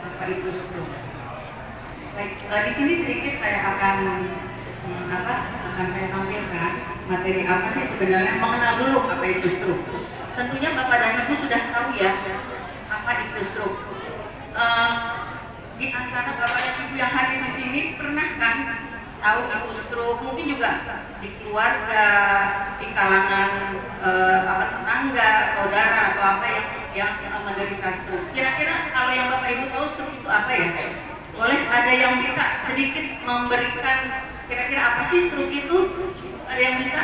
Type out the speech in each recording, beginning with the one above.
apa itu stroke. Baik, di sini sedikit saya akan saya tampilkan materi apa sih sebenarnya, mengenal dulu apa itu stroke. Tentunya Bapak dan Ibu sudah tahu ya apa itu stroke. Di antara Bapak dan Ibu yang hadir di sini pernah kan tahu itu stroke? Mungkin juga di keluarga, di kalangan tetangga, saudara atau apa yang menderita stroke. Kira-kira kalau yang Bapak Ibu tahu stroke itu apa ya? Boleh ada yang bisa sedikit memberikan kira-kira apa sih stroke itu? Ada yang bisa?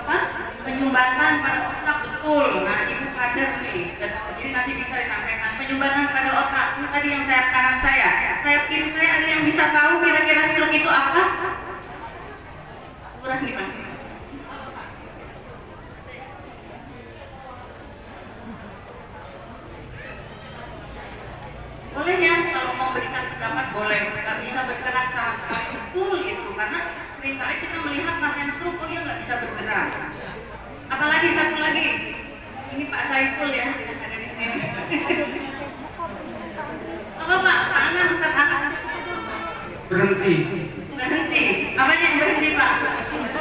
Apa? Penyumbatan pada otak, betul. Nah, Ibu kader nih, jadi nanti bisa disampaikan penyumbatan pada otak. Ini tadi yang kanan saya kiri saya ada yang bisa tahu kira-kira stroke itu apa? Kurang nih Pak. Boleh ya, kalau mau berikan pendapat boleh, nggak bisa bergerak sama sekali, betul itu, karena seringkali kita melihat pasien stroke, oh dia nggak bisa bergerak. Apalagi satu lagi, ini Pak Saiful ya, yang ada di sini. Apa Pak? Tangan Ustaz Anak? Berhenti. Berhenti. Apanya yang berhenti Pak?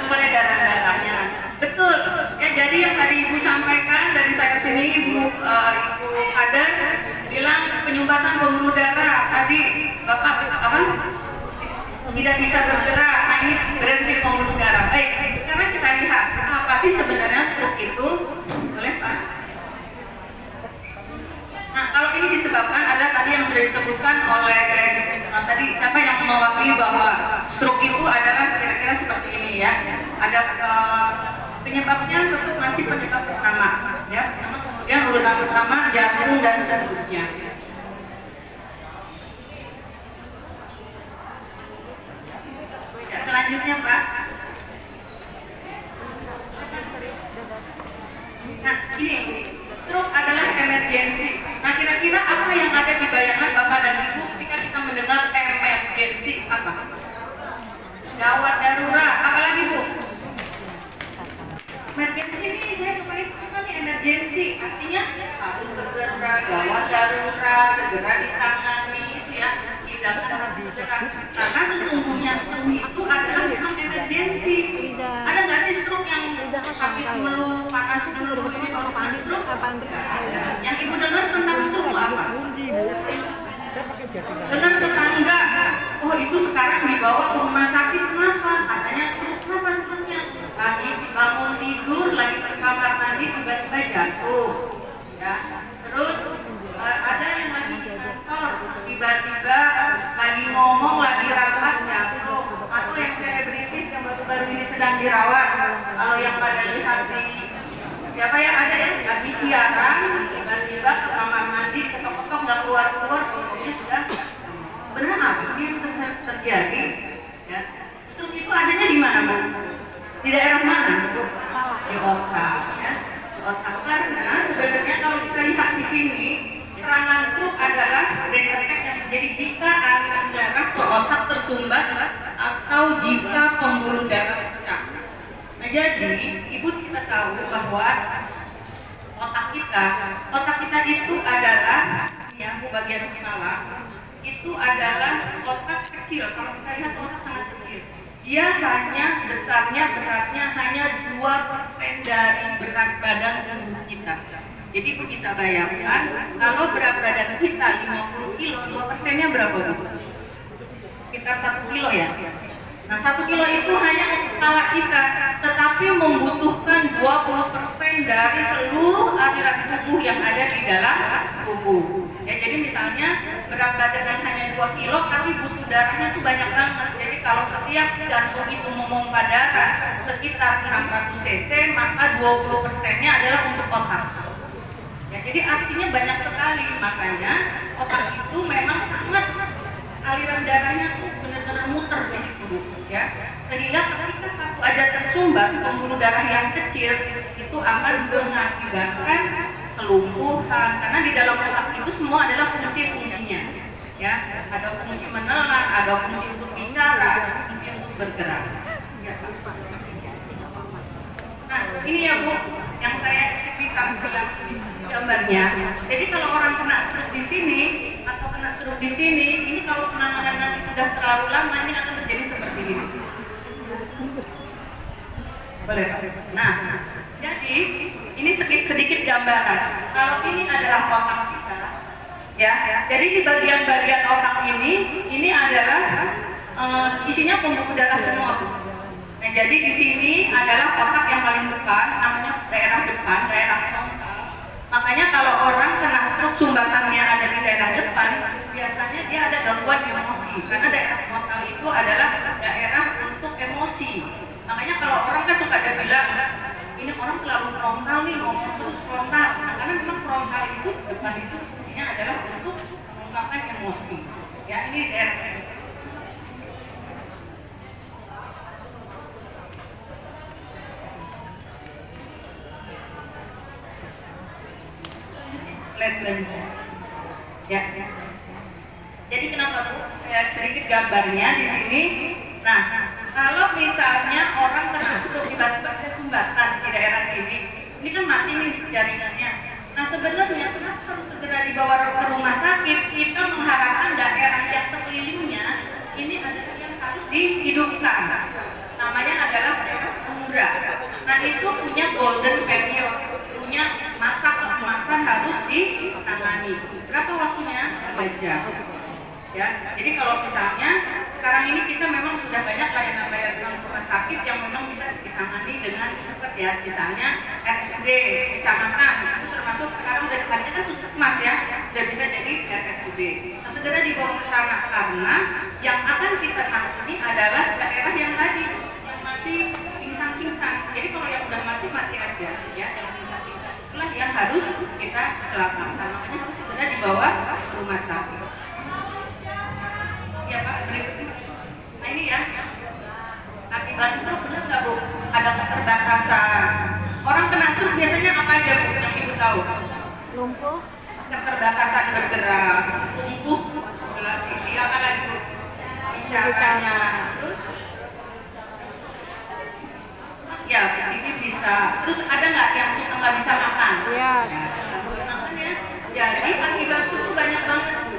Mulai darah-darahnya. Betul. Ya, jadi yang tadi Ibu sampaikan dari saya sini, Ibu kader bilang penyumbatan pembuluh darah. Tadi Bapak apa? Tidak bisa bergerak. Nah, ini berhenti pembuluh darah. Baik, sekarang kita lihat apa sih sebenarnya stroke itu. Boleh Pak? Nah, kalau ini disebabkan ada tadi yang sudah disebutkan oleh tadi siapa yang mewakili bahwa stroke itu adalah kira-kira seperti ini ya. Ada penyebabnya tetap masih penyebab pertama ya. Kemudian urutan pertama jantung dan seterusnya. Selanjutnya Pak. Nah ini stroke adalah emergensi. Nah kira-kira apa yang ada di bayangan Bapak dan Ibu ketika kita mendengar emergensi apa? Gawat darurat. Apalagi Bu? Emergensi ini saya kebanyakan nih emergensi. Artinya harus segera gawat darurat, segera ditangani itu ya. Tindakan harus segera. Karena sesungguhnya stroke itu adalah memang emergensi. Ada nggak sih stroke yang sakit dulu, panas dulu, ini baru panas stroke? Yang Ibu dengar tentang stroke itu apa? Dengar tetangga, oh itu sekarang dibawa ke rumah sakit, kenapa? Katanya stroke, kenapa stroke-nya? Lagi bangun tidur, lagi ke kamar mandi, tiba-tiba jatuh ya. Terus ada yang lagi di kantor, tiba-tiba lagi ngomong, lagi rapat, jatuh. Atau yang selebritis yang baru-baru ini sedang dirawat. Kalau yang pada lihat di siapa yang ada ya, lagi siaran, tiba-tiba ke kamar mandi, ketok-ketok nggak keluar-keluar, pokoknya sudah. Benar apa sih yang terjadi? Ya. Stroke itu adanya di mana, Bu? Di daerah mana? Di otak, ya. Di otak, karena sebenarnya kalau kita lihat di sini, serangan stroke adalah brain attack yang terjadi jika aliran darah ke otak tersumbat atau jika pembuluh darah pecah. Nah, jadi Ibu kita tahu bahwa otak kita itu adalah yang bagian kepala itu adalah otak kecil. Kalau kita lihat otak sangat kecil. Dia hanya besarnya, beratnya hanya 2% dari berat badan tubuh kita. Jadi Ibu bisa bayangkan kalau berat badan kita 50 kilo, 2%-nya berapa Bu? Sekitar 1 kilo ya. Nah 1 kilo itu hanya kepala kita, tetapi membutuhkan 20% dari seluruh aliran tubuh yang ada di dalam tubuh. Ya, jadi misalnya berat badan yang hanya 2 kilo, tapi butuh darahnya tuh banyak banget. Jadi kalau setiap jantung itu memompa darah sekitar 600 cc, maka 20%-nya adalah untuk otak. Ya, jadi artinya banyak sekali, makanya otak itu memang sangat aliran darahnya tuh benar-benar muter di situ, ya. Sehingga ketika satu aja tersumbat pembuluh darah yang kecil itu akan mengakibatkan kelumpuhan, karena di dalam otak itu semua adalah fungsi-fungsinya, ya. Ada fungsi menelan, ada fungsi untuk bicara, ada fungsi untuk bergerak. Ya. Nah, ini ya Bu, yang saya bisa bilang gambarnya. Jadi kalau orang kena di sini atau kena stroke di sini, ini kalau penanganan nanti sudah terlalu lama ini akan terjadi seperti ini. Boleh Pak? Nah, jadi ini sedikit gambaran. Kalau ini adalah otak kita, ya. Jadi di bagian-bagian otak ini adalah isinya pembuluh darah semua. Nah, jadi di sini adalah otak yang paling depan, namanya daerah depan, daerah frontal. Makanya kalau orang kena stroke sumbatannya ada di daerah depan, biasanya dia ada gangguan emosi. Karena daerah frontal itu adalah daerah untuk emosi. Makanya kalau orang kan suka ada bilang, ini orang terlalu frontal nih, ngomong terus frontal. Nah, karena memang frontal itu depan itu fungsinya adalah untuk mengungkapkan emosi. Ya, ini daerah ya. Jadi kenapa Bu? Sedikit gambarnya di sini. Nah, kalau misalnya orang kena stroke tiba-tiba ada sumbatan di daerah sini, ini kan mati nih jaringannya. Nah, sebenarnya kenapa harus segera dibawa ke rumah sakit? Kita mengharapkan daerah yang sekelilingnya ini adalah yang harus dihidupkan. Namanya adalah daerah sumra. Nah, itu punya golden period, punya masa keemasan harus ditangani. Berapa waktunya? 3 jam. Ya, jadi kalau misalnya sekarang ini kita memang sudah banyak layanan-layanan rumah sakit yang memang bisa ditangani dengan cepat ya. Misalnya RSUD kecamatan itu termasuk sekarang udah tadinya kan puskesmas ya, sudah bisa jadi RSUD. Nah, segera dibawa ke sana karena yang akan kita tangani adalah daerah yang tadi yang masih pingsan-pingsan. Jadi kalau yang udah mati aja ya, yang pingsan-pingsan itulah yang harus kita selamatkan. Makanya harus segera dibawa ke rumah sakit. Ya Pak, berikutnya. Nah ini ya, akibat stroke benar nggak Bu? Ada keterbatasan. Orang kena stroke biasanya apa aja Bu yang Ibu tahu? Lumpuh. Keterbatasan bergerak, lumpuh, sebelah sisi, apa lagi Bu? Bicaranya. Terus? Ya, di sini bisa. Terus ada nggak yang suka nggak bisa makan? Iya. Ya, makan ya. Jadi akibat stroke banyak banget Bu.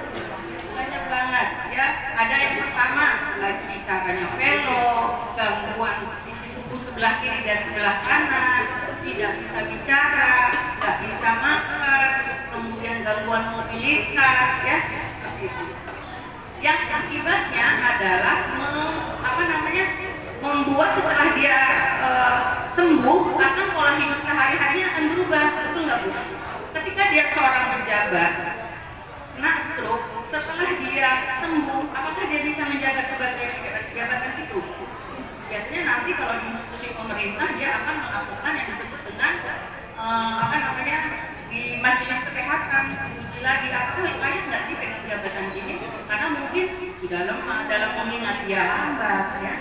Banyak banget ya. Ada yang pertama nggak bisa banyak velo, gangguan sisi tubuh sebelah kiri dan sebelah kanan, tidak bisa bicara, nggak bisa makan, kemudian gangguan mobilitas ya seperti itu. Yang akibatnya adalah membuat setelah dia sembuh akan pola hidup sehari-harinya akan berubah, betul nggak Bu? Ketika dia seorang pejabat kena stroke, setelah dia sembuh, apakah dia bisa menjaga sebagai jabatan itu? Biasanya nanti kalau di institusi pemerintah dia akan melakukan yang disebut dengan di majelis kesehatan diuji lagi apakah layak nggak sih pegang jabatan ini? Karena mungkin di dalam mengingat dia lambat ya.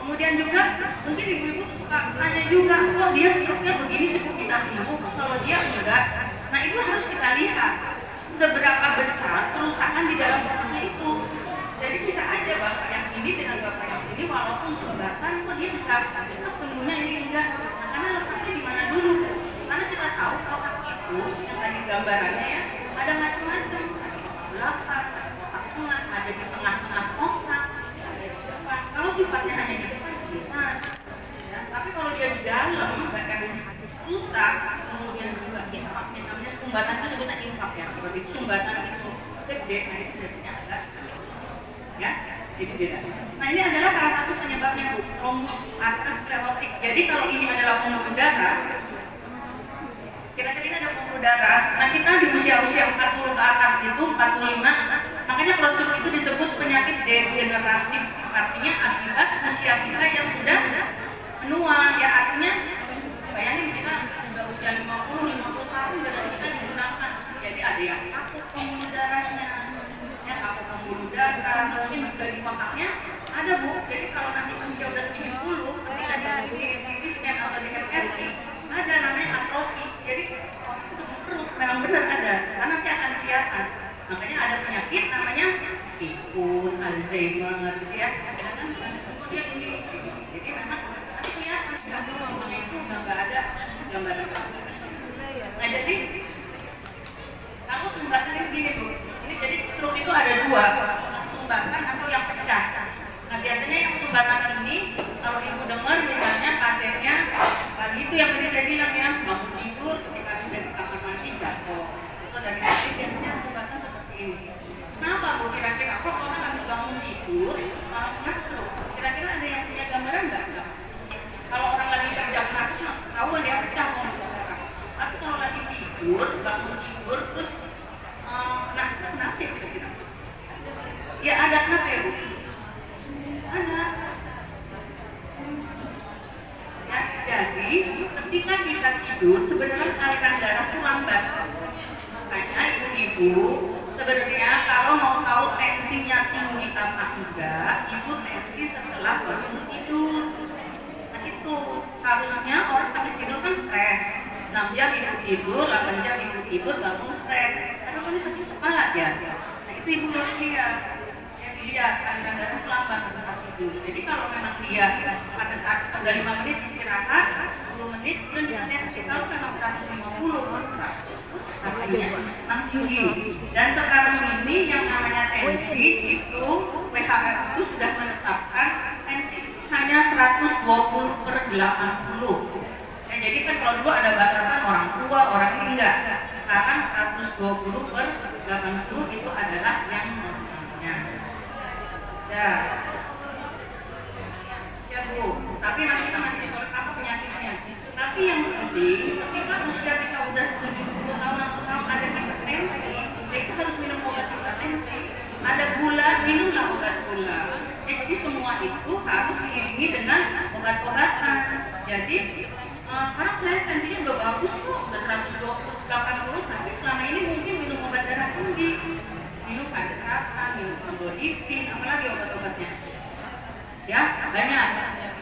Kemudian juga mungkin ibu-ibu suka tanya juga, kok dia stroke-nya begini cukup bisa sembuh, kalau dia enggak. Nah itu harus kita lihat seberapa besar kerusakan di dalam tubuhnya itu. Jadi bisa aja bapak yang ini dengan bapak yang ini walaupun sumbatan kok dia bisa sembuhnya ini enggak. Nah, karena letaknya di mana dulu? Karena kita tahu otak itu yang tadi gambarannya ya ada macam-macam, ada otak belakang, ada otak tengah, ada di tengah-tengah otak, ada di depan. Kalau sifatnya hanya di depan benar. Ya, tapi kalau dia di dalam bahkan susah, kemudian juga impaknya namanya sumbatan itu sebutnya impak ya. Kalau di sumbatan itu gede, nah itu biasanya agak ya, jadi beda. Nah ini adalah salah satu penyebabnya trombus aterosklerotik. Jadi kalau ini adalah pembuluh darah, kira-kira ini ada pembuluh darah. Nah kita di usia-usia 40 ke atas itu 45, makanya prosedur itu disebut penyakit degeneratif. Artinya akibat usia kita yang sudah menua. Ya artinya bayangin kita sudah usia 50 tahun darah kita digunakan. Jadi ada yang takut pembuluh darahnya, ya takut pembuluh darah, mungkin juga di otaknya ada Bu. Jadi kalau nanti usia udah 70, ketika di CT scan atau di MRI ada namanya atrofi. Jadi perut memang benar ada, karena nanti akan kelihatan. Makanya ada penyakit namanya pikun, Alzheimer, gitu ya. Kemudian ini, jadi memang nanti kelihatan gangguannya itu nggak ada gambaran. Nah jadi kalau sumbatan itu dua, sumbatan atau yang pecah. Nah biasanya yang sumbatan ini kalau ibu dengar misalnya pasiennya lagi itu yang tadi saya bilang ya, bangun tidur ketika dari kamar mandi jatuh atau dari tadi biasanya sumbatan seperti ini. Kenapa Bu? Kira-kira kok orang habis bangun tidur malah kena stroke? Kira-kira ada yang punya gambaran nggak? Kalau orang lagi kerja keras tahu dia pecah kalau darah. Tapi kalau lagi tidur, bangun tidur terus kena stroke nanti kira-kira. Ya ada kenapa ya Bu? Ada. Ya, jadi ketika kita tidur sebenarnya aliran darah itu lambat. Makanya ibu-ibu sebenarnya kalau mau tahu tensinya tinggi apa enggak, ibu tensi setelah bangun tidur. Nah itu harusnya orang habis tidur kan fresh. 6 jam ibu tidur, 8 jam ibu tidur, bangun fresh. Tapi kalau sakit kepala ya. Nah itu ibu harus lihat. Dilihat aliran darah lambat setelah tidur. Jadi kalau memang dia pada saat udah 5 menit istirahat, 10 menit belum bisa tensi. Kalau memang 150 artinya memang tinggi. Dan sekarang ini yang namanya tensi itu WHO itu sudah menetapkan tensi hanya 120/80. Ya, jadi kan kalau dulu ada batasan orang tua, orang ini enggak. Sekarang 120/80 itu adalah yang normalnya. Ya. Ya Bu, tapi nanti kita masih ngomong apa penyakitnya. Tapi yang penting ketika usia kita udah 70 tahun, 60 tahun ada hipertensi, kita harus minum obat hipertensi. Ada gula, minumlah obat gula. Jadi semua itu harus diiringi dengan obat-obatan. Jadi karena saya tensinya udah bagus kok, udah 180, tapi selama ini mungkin minum obat darah tinggi, minum paracetamol, minum amlodipin, apalagi obat-obatnya. Ya banyak,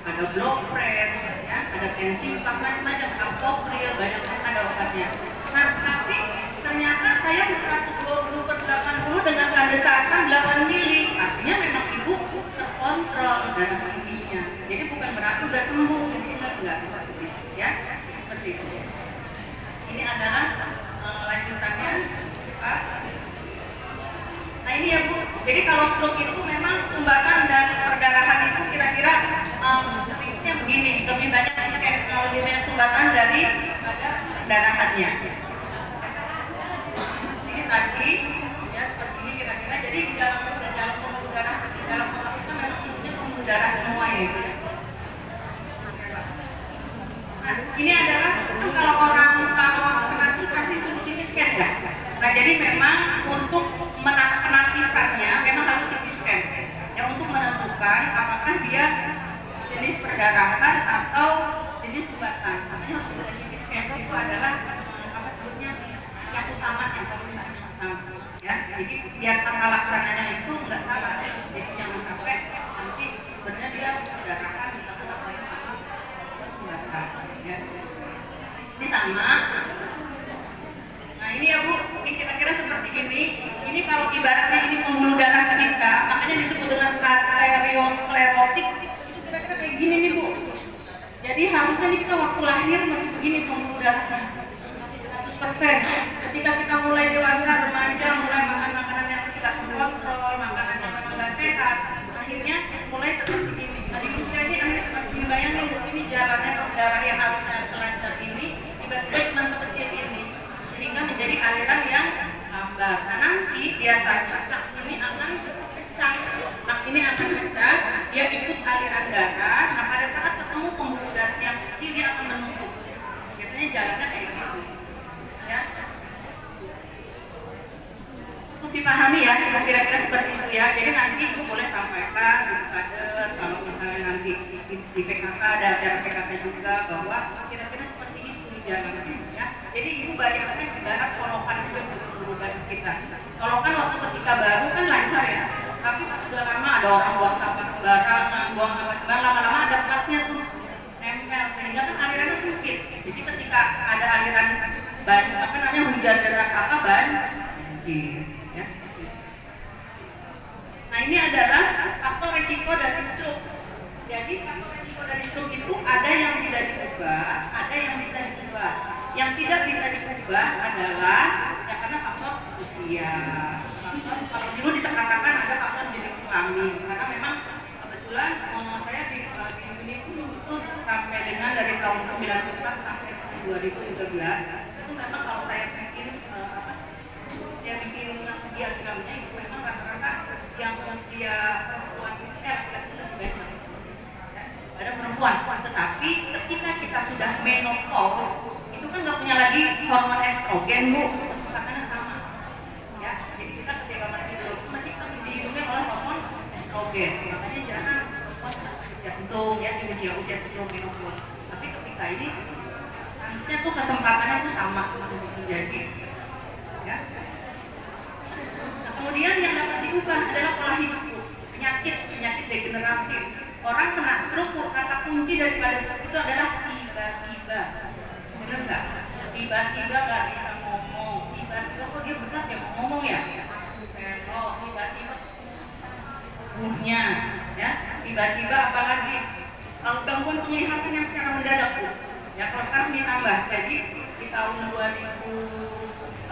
ada blood pressure, ya, ada tensi, macam-macam, apokril, banyak ada obatnya. Nah tapi ternyata saya 120/80 dengan kadesatan 8 mili, artinya memang ibu terkontrol darah tingginya. Jadi bukan berarti udah sembuh, jadi enggak ya seperti itu. Ini adalah lanjutannya Pak. Nah ini ya Bu, jadi kalau stroke itu memang sumbatan dan perdarahan itu kira-kira tipisnya begini, lebih banyak lebih banyak sumbatan daripada perdarahannya. Ini tadi ya seperti ini kira-kira. Jadi di dalam pembuluh darah, di dalam otak itu memang isinya pembuluh darah semua ya Bu. Nah ini adalah kalau orang kena stroke pasti suruh CT scan ya. Nah jadi memang untuk penapisannya memang harus CT scan ya, untuk menentukan apakah dia jenis perdarahan atau jenis sumbatan. Makanya harus ada CT scan, itu adalah apa sebutnya yang utama, yang pemeriksaan utama ya. Jadi biar tata laksananya itu nggak salah, jadi jangan sampai nanti sebenarnya dia perdarahan atau sumbatan ya. Ini sama. Nah ini ya Bu, ini kira-kira seperti ini. Ini kalau ibaratnya ini pembuluh darah kita, makanya disebut dengan arteriosklerotik. Itu kira-kira kayak gini nih Bu. Jadi harusnya nih kita waktu lahir masih begini pembuluh darahnya, masih 100%. Ketika kita mulai dewasa, remaja, mulai makan makanan yang tidak terkontrol, makanan yang memang nggak sehat, akhirnya mulai seperti ini. Nah di usia ini akhirnya seperti ini, bayangin Bu, ini jalannya darah yang harusnya selancar ini, tiba-tiba cuma sekecil ini. Sehingga menjadi aliran yang lambat. Nah nanti biasanya ini akan pecah. Ini akan pecah, dia ikut aliran darah. Nah pada saat ketemu pembuluh darah yang kecil dia akan menumpuk. Biasanya jalannya kayak gitu. Ya. Cukup dipahami ya, kira-kira seperti itu ya. Jadi nanti ibu boleh sampaikan di kader kalau misalnya nanti di PKK ada acara PKK juga bahwa kira-kira seperti itu jalannya. Ya. Jadi ibu bayangkan ibarat solokan juga untuk seluruh badan kita. Solokan waktu ketika baru kan lancar ya, tapi pas sudah lama ada orang buang sampah sembarangan, buang apa sembarangan, lama-lama ada plasnya tuh nempel, sehingga kan alirannya sempit. Jadi ketika ada aliran apa namanya hujan deras apa banjir. Ya. Nah ini adalah faktor risiko dari stroke. Jadi faktor risiko dari stroke itu ada yang tidak diubah, ada yang bisa diubah. Yang tidak bisa diubah adalah ya karena faktor usia, kalau dulu disekatakan ada faktor jenis kelamin, karena memang kebetulan saya di ini itu sampai dengan dari tahun 94 sampai tahun 2013 itu memang kalau saya bikin dia bikin diagramnya itu memang rata-rata yang usia perempuan laki-laki lebih banyak. Ada perempuan, tetapi ketika kita sudah menopause itu kan nggak punya lagi hormon estrogen bu, kesempatannya sama ya. Jadi kita ketika masih dilindungi oleh hormon estrogen, makanya jangan jantung ya di usia sebelum menopause. Tapi ketika ini harusnya tuh kesempatannya tuh sama untuk menjadi ya. Nah, kemudian yang dapat diubah adalah pola hidup, penyakit degeneratif. Orang kena stroke, kata kunci daripada stroke itu adalah tiba-tiba. Benar nggak? Tiba-tiba nggak bisa ngomong. Tiba-tiba kok dia berat ya mau ngomong ya? Tiba-tiba tubuhnya, ya. Tiba-tiba apalagi gangguan penglihatan yang secara mendadak, Bu. Ya kalau sekarang ditambah, jadi di tahun 2015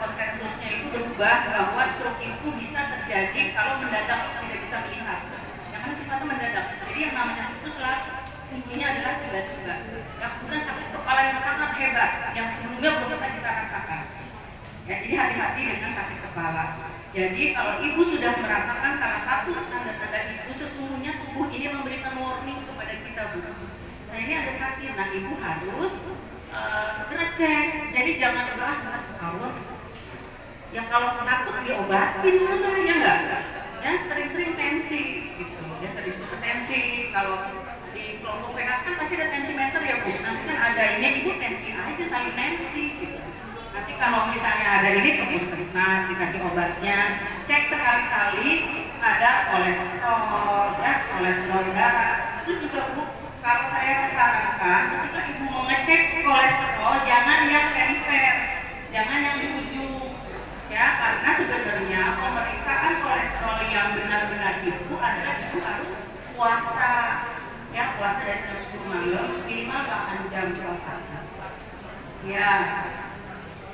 konsensusnya itu berubah bahwa stroke itu bisa terjadi kalau mendadak tidak bisa melihat. Yang kan sifatnya mendadak. Jadi yang namanya stroke itu selalu intinya adalah tiba-tiba. Ya, kemudian sakit kepala yang sangat hebat yang sebelumnya belum pernah kita rasakan. Ya, jadi hati-hati dengan sakit kepala. Jadi kalau ibu sudah merasakan salah satu tanda-tanda ibu, sesungguhnya tubuh ini memberikan warning kepada kita, Bu. Nah ini ada sakit, nah ibu harus segera cek. Jadi jangan kalau ya kalau takut diobatin mana ya enggak? Ya sering-sering tensi gitu. Ya sering tensi. Kalau di kelompok PK kan pasti ada tensimeter ya Bu. Nanti kan ada ini ibu tensi aja saling tensi gitu. Nanti kalau misalnya ada ini ke puskesmas dikasih obatnya, cek sekali-kali ada kolesterol, ya kolesterol darah. Itu juga Bu, kalau saya sarankan ketika ibu mau ngecek kolesterol jangan yang perifer, jangan yang di ujung, ya karena sebenarnya pemeriksaan kolesterol yang benar-benar itu adalah ibu harus puasa, ya puasa dari jam 10 malam minimal 8 jam puasa, ya.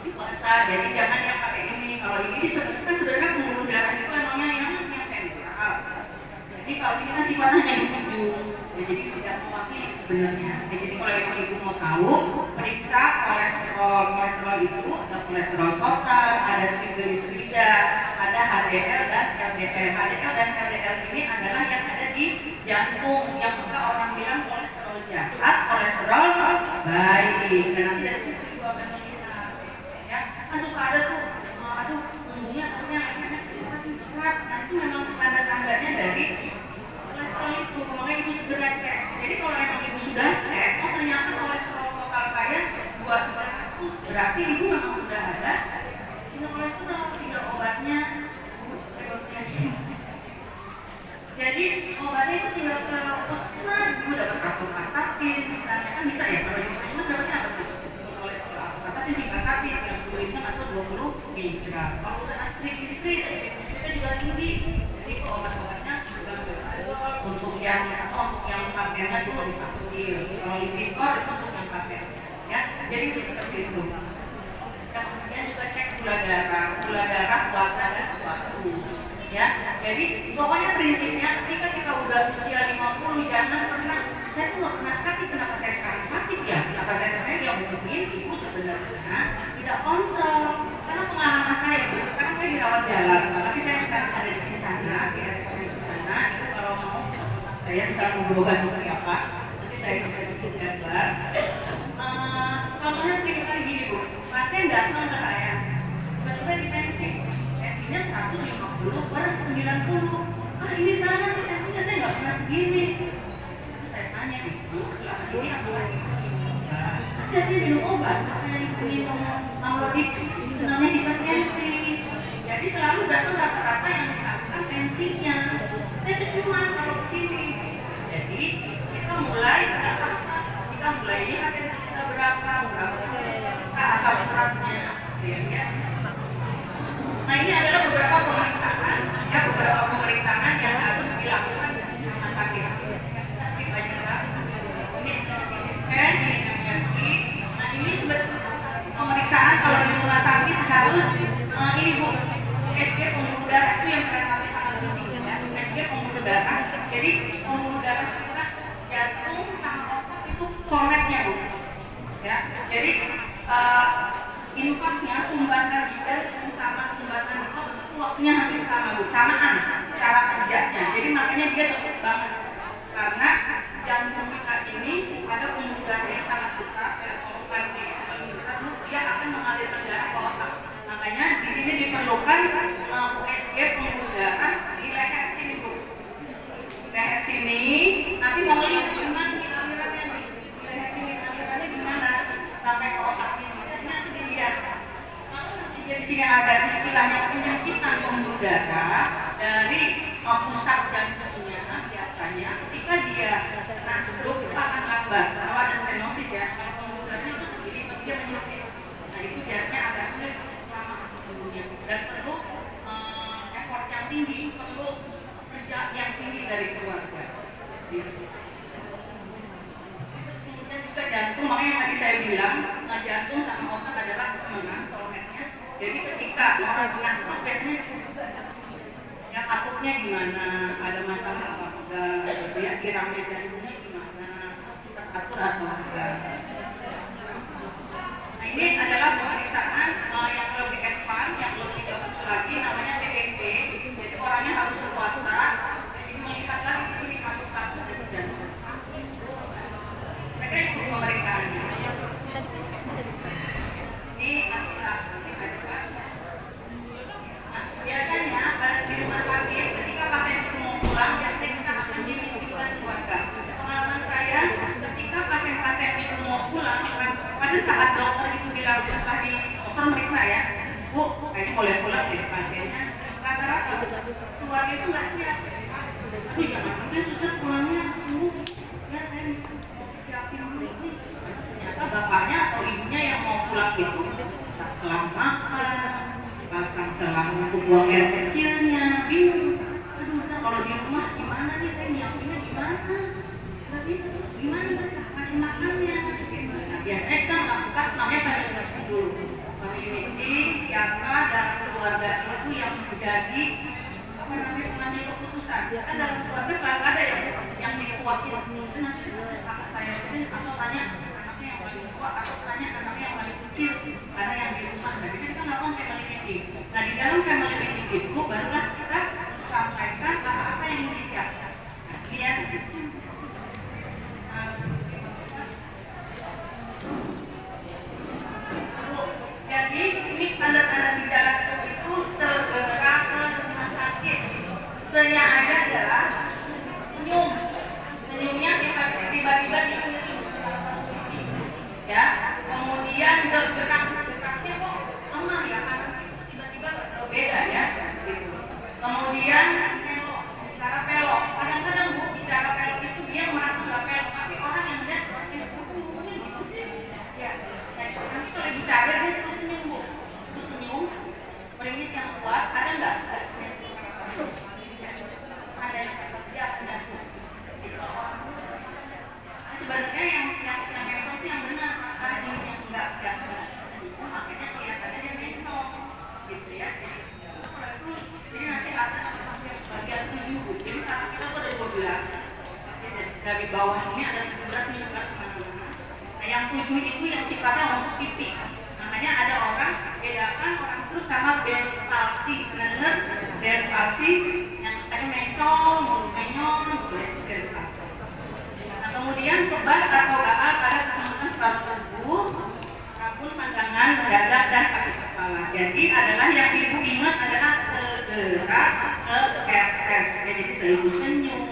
Puasa, jadi jangan yang pakai ini. Kalau ini sih sebenarnya pembuluh darah itu emangnya yang sentral. Jadi kalau ini kan sifatnya yang di ujung, ya, jadi tidak mewakili sebenarnya. Jadi kalau ibu mau tahu, periksa kolesterol itu ada kolesterol total, ada trigliserida, ada HDL dan LDL. HDL dan LDL ini adalah yang ada di jantung, yang suka orang bilang kolesterol jahat, kolesterol baik. Dan nanti dari situ ibu akan melihat. Kan suka ada tuh, aduh punggungnya katanya berat, nah itu memang tanda-tandanya dari kolesterol itu, makanya ibu segera cek. Jadi kalau memang ibu sudah cek, oh ternyata kolesterol total saya 200, berarti ibu memang sudah ada tinggal kolesterol, tinggal obatnya. Jadi obatnya itu tinggal ke puskesmas, ibu dapat atorvastatin, misalnya kan bisa ya, kalau di puskesmas dapatnya apa tuh? Tapi singkatan yang 10 mg atau 20 mg. Kalau udah triglycerida juga tinggi. Jadi itu obat-obatnya juga berbeda. Untuk yang patennya itu dipanggil. Kalau Lipitor itu untuk yang paten. Ya, jadi itu seperti itu. Kemudian juga cek gula darah puasa dan waktu. Ya, jadi pokoknya prinsipnya ketika kita udah usia 50 jangan pernah. Saya tuh nggak pernah sakit, kenapa saya sekarang sakit ya? Kenapa saya yang mungkin ibu sebenarnya tidak kontrol. Karena pengalaman saya, sekarang saya dirawat jalan, tapi saya sekarang ada di Kencana, di Kencana, itu kalau mau saya bisa ngobrol seperti apa, nanti saya bisa gambar. Contohnya sering sekali gini Bu, pasien datang ke saya, tiba-tiba di tensinya 150 per 90. Ini salah nih tensinya, saya nggak pernah segini. Saya tanya itu, ini apa lagi? Dia minum obat, apa yang diminum amlodip, namanya hipertensi. Jadi selalu datang rata-rata yang disangka tensinya. Saya tuh cemas kalau kesini. Jadi kita mulai ini tensi kita berapa asam uratnya, ya. Nah ini adalah beberapa pemeriksaan, ya beberapa pemeriksaan yang harus dilakukan di rumah sakit. Nah ini sebetulnya pemeriksaan kalau di rumah sakit harus ini Bu, infaknya sumbatan ginjal itu sama sumbatan itu waktunya hampir sama, Bu, samaan cara kerjanya. Jadi makanya dia tepat banget karena jantung kita ini ada pembuluh yang sangat besar, sorban yang paling besar, dia akan mengalirkan darah ke otak. Makanya di sini diperlukan USG pembuluh darah di leher sini, Bu. Leher sini, nanti mau lihat gimana alirannya nih. Di leher sini alirannya gimana sampai ke otak ini. Nanti dilihat. Jadi di sini ada istilahnya penyempitan pembuluh darah dari pusat jantungnya. Biasanya ketika dia kena stroke itu akan lambat. Kalau ada stenosis ya, kalau pembuluh darahnya itu sendiri dia menyempit. Nah itu biasanya agak sulit lama sembuhnya dan perlu effort yang tinggi, perlu kerja yang tinggi dari keluarga. Kemudian juga jantung, makanya yang tadi saya bilang jantung sama otak adalah temenan soulmate-nya. Jadi ketika orang kena stroke biasanya ya takutnya gimana, ada masalah apa enggak, gitu ya, irama jantungnya gimana, teratur atau enggak. Nah ini adalah pemeriksaan yang lebih advance, yang lebih bagus lagi, namanya PET. Jadi orangnya harus puasa, jadi melihat lagi di sini kasus-kasus dari jantung. Saya itu pemeriksaannya. Ini biasanya pada di rumah sakit ketika pasien itu mau pulang, biasanya kita akan dimimpikan keluarga. Pengalaman saya, ketika pasien-pasien itu mau pulang, pada saat dokter itu bilang setelah di dokter meriksa ya, Bu, kayaknya boleh pulang ya pasiennya. Rata-rata keluarga itu nggak siap. Nih, dia susah pulangnya, Bu. Ya saya siapin dulu nih. Ternyata bapaknya atau ibunya yang mau pulang itu setelah makan, pasang selang untuk buang air kecilnya, bingung. Aduh, kalau di rumah gimana nih, saya nyiapinnya gimana? Gak bisa, terus gimana mereka kasih makannya? Nah, biasanya kita melakukan namanya verifikasi dulu. Memiliki siapa dalam keluarga itu yang menjadi apa namanya pengambil keputusan. Kan dalam keluarga selalu ada ya yang dikuatin. Itu nanti kakak saya itu atau tanya anaknya yang paling tua atau tanya anaknya yang paling kecil, karena yang di rumah. Nah, biasanya kita melakukan family meeting. Nah, di dalam family meeting itu barulah kita sampaikan apa-apa yang ingin disiapkan. Nah, ini ya. Jadi ini tanda-tanda gejala stroke itu segera ke rumah sakit. Se-nya ada adalah senyum. Senyumnya tiba-tiba diikuti ya. Kemudian gerak-geraknya kok lemah ya, karena tiba-tiba beda ya. Gitu. Kemudian pelok, bicara pelok. Kadang-kadang Bu bicara pelok itu dia merasa nggak pelok, tapi orang yang lihat ngomongnya gitu sih. Ya, nanti kalau bicara dia terus senyum Bu, terus senyum, meringis yang kuat. Ada nggak? Ada yang dia akan jatuh. Jadi kalau orang sebenarnya yang memang itu yang benar, karena ini yang enggak makanya kelihatannya dia mentok gitu ya. Jadi nanti ada bagian 7, jadi saat kita itu ada 12, dari bawah ini ada 17 menyebar kemana-mana. Nah yang 7 itu yang sifatnya untuk pipi. Makanya ada orang bedakan orang stroke sama Bell's palsy. Dengar Bell's palsy yang katanya mencong, mulut menyong, gitu ya, itu Bell's palsy. Nah kemudian kebas atau gaal pada kesemutan separuh tubuh, rambut, pandangan, dada, dan sakit kepala. Jadi adalah yang ibu ingat adalah segera ke tes. Ya, jadi seibu senyum,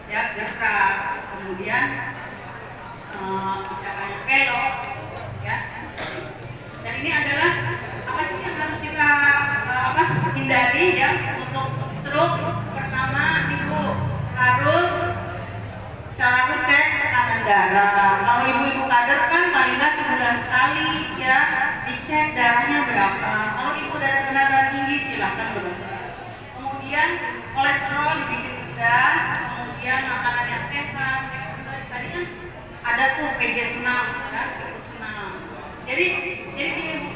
ya gerak, kemudian ucapannya pelok, ya. Dan ini adalah apa sih yang harus kita hindari ya untuk stroke. Pertama, ibu harus selalu cek tekanan darah. Kalau ibu-ibu kader kan paling nggak sebulan sekali ya dicek darahnya berapa. Kalau ibu darah tinggi silahkan berobat. Kemudian kolesterol dibikin rendah. Kemudian makanan yang sehat. Tadi kan ada tuh PG senam, ya, ikut senam. Jadi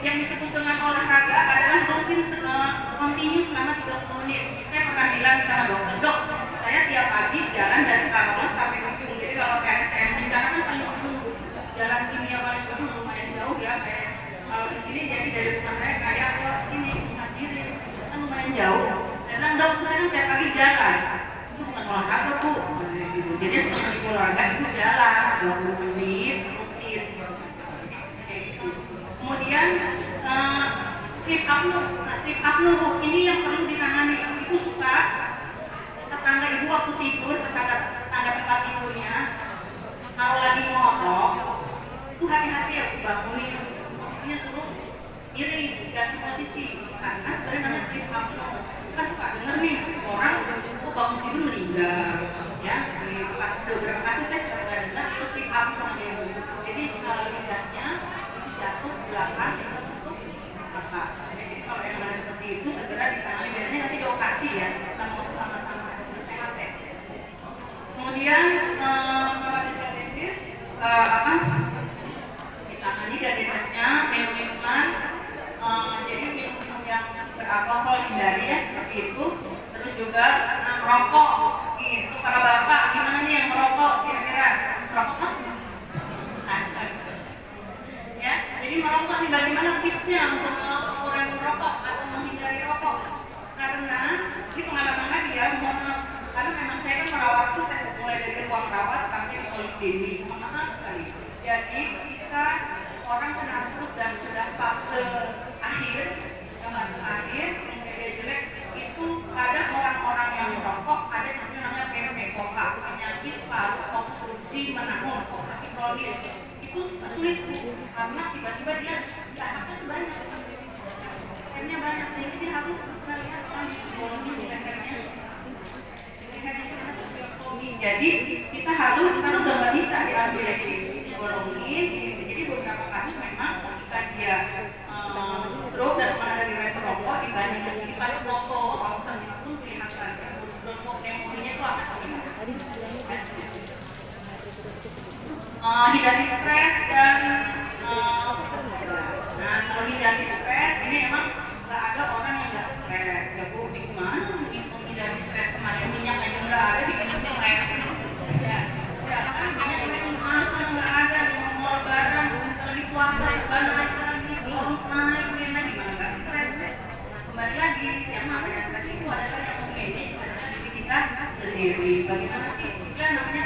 yang disebut dengan olahraga adalah rutin continue selama 30 menit. Saya pernah bilang sama dokter, dok, saya tiap pagi jalan dari Carlos sampai ujung. Jadi kalau KSTM bencana kan paling ujung, jalan kimia paling ujung lumayan jauh ya. Kayak kalau di sini jadi rumah saya kayak ke sini Mandiri kan lumayan jauh. Saya bilang dok, saya tiap pagi jalan. Itu bukan olahraga bu, gitu. Jadi seperti olahraga itu jalan 20 menit rutin. Kemudian sleep apnea. Nah, sleep apnea bu, ini yang perlu ditangani. Ibu suka tetangga ibu waktu tidur, tetangga tempat tidurnya kalau lagi ngorok itu hati-hati ya bangunin, ini suruh miring ganti posisi karena sebenarnya namanya sleep apnea. Kan suka denger nih orang bangun tidur meninggal ya, di beberapa kasus saya sudah dengar itu sleep apnea. Jadi lidahnya itu jatuh ke belakang itu tutup apa. Jadi kalau yang mana seperti itu segera ditangani, biasanya nanti dioperasi ya sama-sama sehat ya. Kemudian kalau diabetes ditangani diabetesnya, minuman jadi minum yang beralkohol hindari ya seperti itu. Terus juga merokok itu para bapak gimana nih yang merokok kira-kira merokok ya, jadi merokok nih bagaimana tipsnya untuk mengurangi merokok atau menghindari rokok. Karena ini pengalaman lagi ya, mohon maaf karena memang saya kan merawat tuh saya mulai dari ruang rawat sampai di poliklinik, mohon maaf sekali. Jadi ketika orang kena stroke dan sudah fase akhir kemudian dia jelek, itu ada orang-orang yang merokok, ada istilah namanya PPOK, penyakit paru obstruksi menahun, obstruksi kronis. Itu sulit karena tiba-tiba dia darahnya tuh banyak, airnya banyak, sehingga dia harus melihat orang di bolongin di lehernya. Jadi kita harus, karena udah nggak bisa diambil lagi bolongin. Jadi beberapa kasus memang ketika dia stroke dan mana dari riwayat merokok dibandingkan di pas foto ronsen itu pun kelihatan memorinya itu akan terlihat. Hindari stres dan kalau hindari stres ini emang nggak ada orang yang nggak stres ya bu. Di mana menghindari stres, kemarin minyak aja nggak ada di stres ya kan minyak nggak ada di mall barang lagi puasa barang lagi orang naik gimana nggak stres. Kembali lagi yang namanya stres itu adalah yang memanage adalah diri kita sendiri. Bagaimana sih kita namanya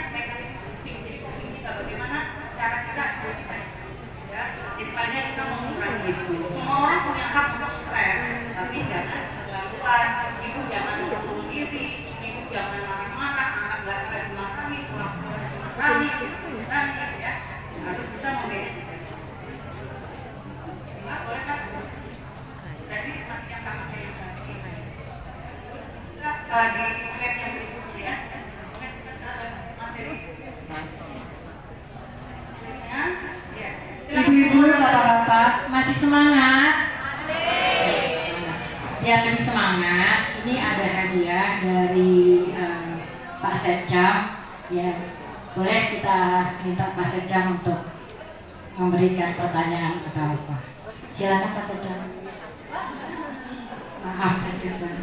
bagaimana cara kita ya, jadi paling kita mengurangi itu. Semua orang punya hak untuk stres, tapi jangan keterlaluan. Ibu jangan bunuh diri, ibu jangan marah-marah, anak gak stres dimarahi, pulang-pulang dimarahi, ya harus bisa memanage stres. Enggak boleh kan? Jadi masih yang sama kayak yang tadi. Kita di slide yang berikutnya ya. Materi. Ibu-ibu, bapak-bapak, masih semangat? Yang lebih semangat, ini ada hadiah dari Pak Setcam. Ya, boleh kita minta Pak Setcam untuk memberikan pertanyaan kepada Pak. Silakan Pak Setcam. Maaf Pak Setcam.